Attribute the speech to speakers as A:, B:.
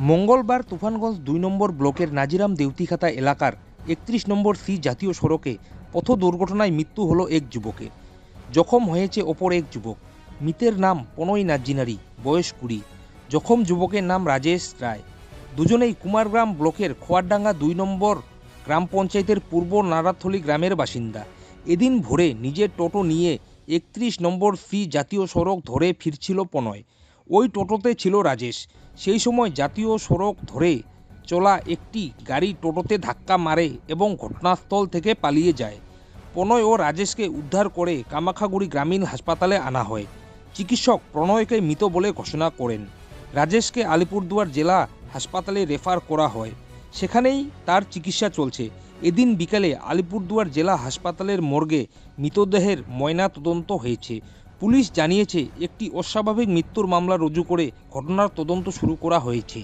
A: মঙ্গলবার তুফানগঞ্জ ২ নম্বর ব্লকের নাজিরাম দেউতিখাতা এলাকার ৩১ নম্বর সি জাতীয় সড়কে পথ দুর্ঘটনায় মৃত্যু হলো এক যুবকের। জখম হয়েছে অপর এক যুবক। মৃতের নাম পনয় নাজিনারি, বয়স ২০। জখম যুবকের নাম রাজেশ রায়। দুজনেই কুমারগ্রাম ব্লকের খোয়ারডাঙ্গা ২ নম্বর গ্রাম পঞ্চায়েতের পূর্ব নারাথলি গ্রামের বাসিন্দা। এদিন ভোরে নিজের টোটো নিয়ে ৩১ নম্বর সি জাতীয় সড়ক ধরে ফিরছিল পনয়। ওই টোটোতে ছিল রাজেশ। সেই সময় জাতীয় সড়ক ধরে চলা একটি গাড়ি টোটোতে ধাক্কা মারে এবং ঘটনাস্থল থেকে পালিয়ে যায়। প্রণয় ও রাজেশকে উদ্ধার করে কামাখাগুড়ি গ্রামীণ হাসপাতালে আনা হয়। চিকিৎসক প্রণয়কে মৃত বলে ঘোষণা করেন। রাজেশকে আলিপুরদুয়ার জেলা হাসপাতালে রেফার করা হয়, সেখানেই তার চিকিৎসা চলছে। এদিন বিকেলে আলিপুরদুয়ার জেলা হাসপাতালের মর্গে মৃতদেহের ময়না তদন্ত হয়েছে। পুলিশ জানিয়েছে একটি অস্বাভাবিক মৃত্যুর মামলা রুজু করে ঘটনার তদন্ত শুরু করা হয়েছে।